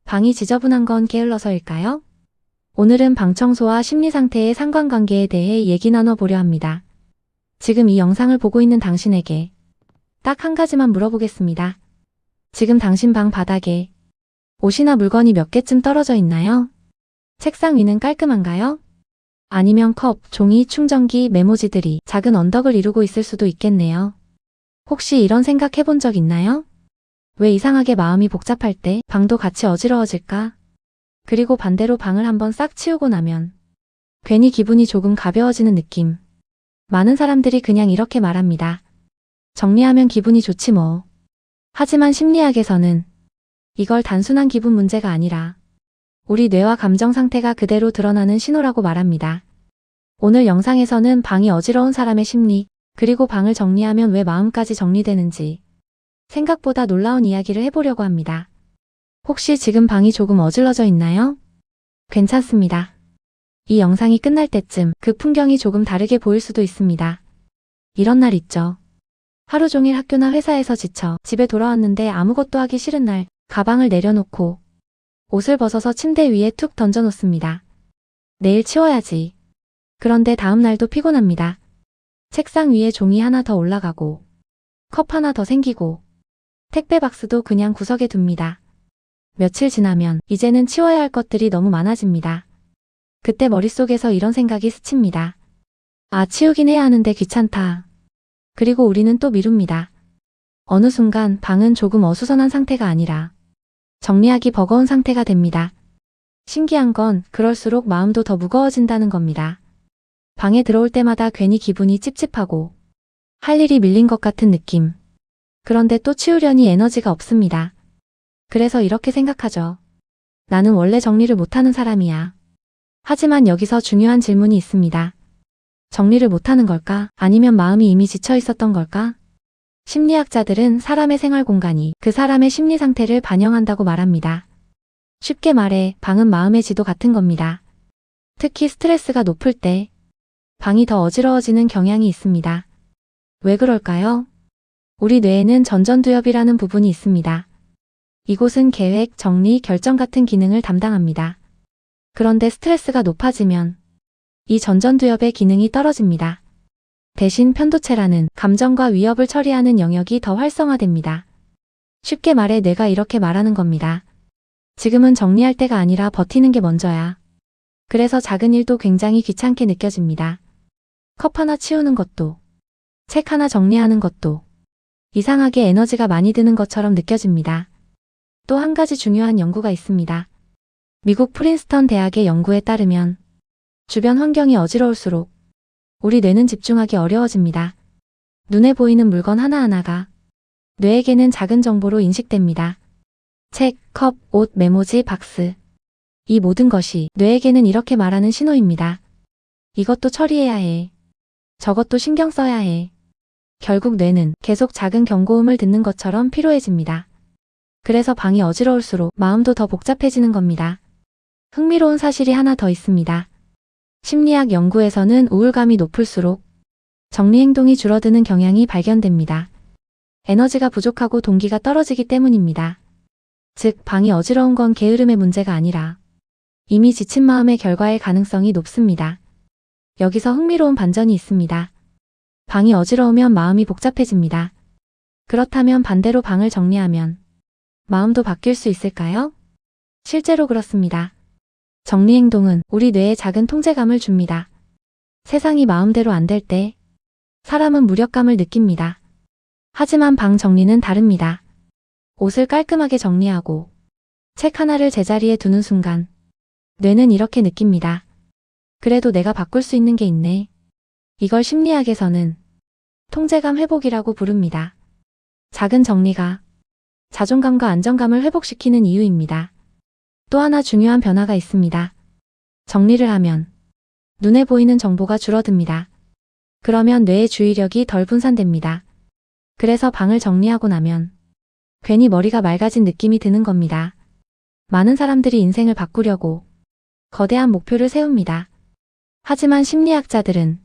방이 지저분한 건 게을러서일까요? 오늘은 방 청소와 심리 상태의 상관관계에 대해 얘기 나눠보려 합니다. 지금 이 영상을 보고 있는 당신에게 딱 한 가지만 물어보겠습니다. 지금 당신 방 바닥에 옷이나 물건이 몇 개쯤 떨어져 있나요? 책상 위는 깔끔한가요? 아니면 컵, 종이, 충전기, 메모지들이 작은 언덕을 이루고 있을 수도 있겠네요. 혹시 이런 생각 해본 적 있나요? 왜 이상하게 마음이 복잡할 때 방도 같이 어지러워질까? 그리고 반대로 방을 한번 싹 치우고 나면 괜히 기분이 조금 가벼워지는 느낌. 많은 사람들이 그냥 이렇게 말합니다. 정리하면 기분이 좋지 뭐. 하지만 심리학에서는 이걸 단순한 기분 문제가 아니라 우리 뇌와 감정 상태가 그대로 드러나는 신호라고 말합니다. 오늘 영상에서는 방이 어지러운 사람의 심리, 그리고 방을 정리하면 왜 마음까지 정리되는지 생각보다 놀라운 이야기를 해보려고 합니다. 혹시 지금 방이 조금 어질러져 있나요? 괜찮습니다. 이 영상이 끝날 때쯤 그 풍경이 조금 다르게 보일 수도 있습니다. 이런 날 있죠. 하루 종일 학교나 회사에서 지쳐 집에 돌아왔는데 아무것도 하기 싫은 날, 가방을 내려놓고 옷을 벗어서 침대 위에 툭 던져놓습니다. 내일 치워야지. 그런데 다음 날도 피곤합니다. 책상 위에 종이 하나 더 올라가고 컵 하나 더 생기고 택배 박스도 그냥 구석에 둡니다. 며칠 지나면 이제는 치워야 할 것들이 너무 많아집니다. 그때 머릿속에서 이런 생각이 스칩니다. 아, 치우긴 해야 하는데 귀찮다. 그리고 우리는 또 미룹니다. 어느 순간 방은 조금 어수선한 상태가 아니라 정리하기 버거운 상태가 됩니다. 신기한 건 그럴수록 마음도 더 무거워진다는 겁니다. 방에 들어올 때마다 괜히 기분이 찝찝하고 할 일이 밀린 것 같은 느낌. 그런데 또 치우려니 에너지가 없습니다. 그래서 이렇게 생각하죠. 나는 원래 정리를 못하는 사람이야. 하지만 여기서 중요한 질문이 있습니다. 정리를 못하는 걸까? 아니면 마음이 이미 지쳐 있었던 걸까? 심리학자들은 사람의 생활 공간이 그 사람의 심리 상태를 반영한다고 말합니다. 쉽게 말해 방은 마음의 지도 같은 겁니다. 특히 스트레스가 높을 때 방이 더 어지러워지는 경향이 있습니다. 왜 그럴까요? 우리 뇌에는 전전두엽이라는 부분이 있습니다. 이곳은 계획, 정리, 결정 같은 기능을 담당합니다. 그런데 스트레스가 높아지면 이 전전두엽의 기능이 떨어집니다. 대신 편도체라는 감정과 위협을 처리하는 영역이 더 활성화됩니다. 쉽게 말해 뇌가 이렇게 말하는 겁니다. 지금은 정리할 때가 아니라 버티는 게 먼저야. 그래서 작은 일도 굉장히 귀찮게 느껴집니다. 컵 하나 치우는 것도, 책 하나 정리하는 것도 이상하게 에너지가 많이 드는 것처럼 느껴집니다. 또 한 가지 중요한 연구가 있습니다. 미국 프린스턴 대학의 연구에 따르면 주변 환경이 어지러울수록 우리 뇌는 집중하기 어려워집니다. 눈에 보이는 물건 하나하나가 뇌에게는 작은 정보로 인식됩니다. 책, 컵, 옷, 메모지, 박스. 이 모든 것이 뇌에게는 이렇게 말하는 신호입니다. 이것도 처리해야 해. 저것도 신경 써야 해. 결국 뇌는 계속 작은 경고음을 듣는 것처럼 피로해집니다. 그래서 방이 어지러울수록 마음도 더 복잡해지는 겁니다. 흥미로운 사실이 하나 더 있습니다. 심리학 연구에서는 우울감이 높을수록 정리 행동이 줄어드는 경향이 발견됩니다. 에너지가 부족하고 동기가 떨어지기 때문입니다. 즉, 방이 어지러운 건 게으름의 문제가 아니라 이미 지친 마음의 결과일 가능성이 높습니다. 여기서 흥미로운 반전이 있습니다. 방이 어지러우면 마음이 복잡해집니다. 그렇다면 반대로 방을 정리하면 마음도 바뀔 수 있을까요? 실제로 그렇습니다. 정리 행동은 우리 뇌에 작은 통제감을 줍니다. 세상이 마음대로 안 될 때 사람은 무력감을 느낍니다. 하지만 방 정리는 다릅니다. 옷을 깔끔하게 정리하고 책 하나를 제자리에 두는 순간 뇌는 이렇게 느낍니다. 그래도 내가 바꿀 수 있는 게 있네. 이걸 심리학에서는 통제감 회복이라고 부릅니다. 작은 정리가 자존감과 안정감을 회복시키는 이유입니다. 또 하나 중요한 변화가 있습니다. 정리를 하면 눈에 보이는 정보가 줄어듭니다. 그러면 뇌의 주의력이 덜 분산됩니다. 그래서 방을 정리하고 나면 괜히 머리가 맑아진 느낌이 드는 겁니다. 많은 사람들이 인생을 바꾸려고 거대한 목표를 세웁니다. 하지만 심리학자들은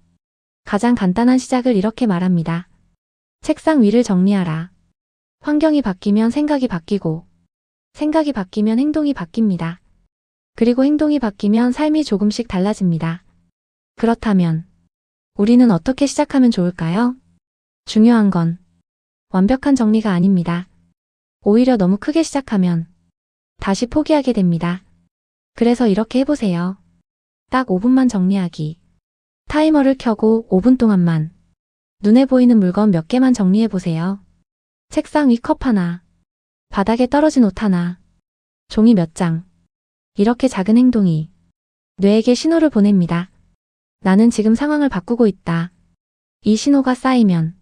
가장 간단한 시작을 이렇게 말합니다. 책상 위를 정리하라. 환경이 바뀌면 생각이 바뀌고 생각이 바뀌면 행동이 바뀝니다. 그리고 행동이 바뀌면 삶이 조금씩 달라집니다. 그렇다면 우리는 어떻게 시작하면 좋을까요? 중요한 건 완벽한 정리가 아닙니다. 오히려 너무 크게 시작하면 다시 포기하게 됩니다. 그래서 이렇게 해보세요. 딱 5분만 정리하기. 타이머를 켜고 5분 동안만 눈에 보이는 물건 몇 개만 정리해보세요. 책상 위 컵 하나, 바닥에 떨어진 옷 하나, 종이 몇 장. 이렇게 작은 행동이 뇌에게 신호를 보냅니다. 나는 지금 상황을 바꾸고 있다. 이 신호가 쌓이면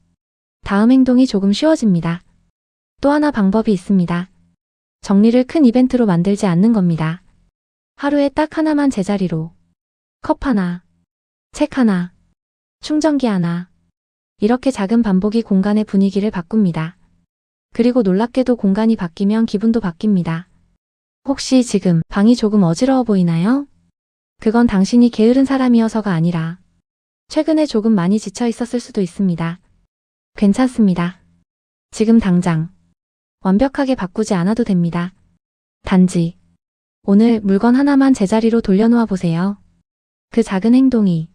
다음 행동이 조금 쉬워집니다. 또 하나 방법이 있습니다. 정리를 큰 이벤트로 만들지 않는 겁니다. 하루에 딱 하나만 제자리로 컵 하나, 책 하나, 충전기 하나 이렇게 작은 반복이 공간의 분위기를 바꿉니다. 그리고 놀랍게도 공간이 바뀌면 기분도 바뀝니다. 혹시 지금 방이 조금 어지러워 보이나요? 그건 당신이 게으른 사람이어서가 아니라 최근에 조금 많이 지쳐 있었을 수도 있습니다. 괜찮습니다. 지금 당장 완벽하게 바꾸지 않아도 됩니다. 단지 오늘 물건 하나만 제자리로 돌려놓아 보세요. 그 작은 행동이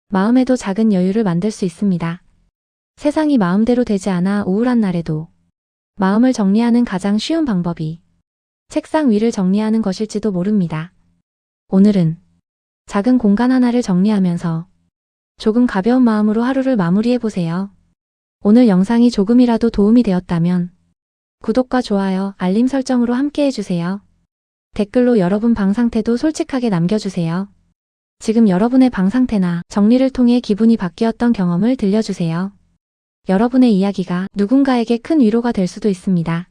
마음에도 작은 여유를 만들 수 있습니다. 세상이 마음대로 되지 않아 우울한 날에도 마음을 정리하는 가장 쉬운 방법이 책상 위를 정리하는 것일지도 모릅니다. 오늘은 작은 공간 하나를 정리하면서 조금 가벼운 마음으로 하루를 마무리해보세요. 오늘 영상이 조금이라도 도움이 되었다면 구독과 좋아요, 알림 설정으로 함께 해주세요. 댓글로 여러분 방 상태도 솔직하게 남겨주세요. 지금 여러분의 방 상태나 정리를 통해 기분이 바뀌었던 경험을 들려주세요. 여러분의 이야기가 누군가에게 큰 위로가 될 수도 있습니다.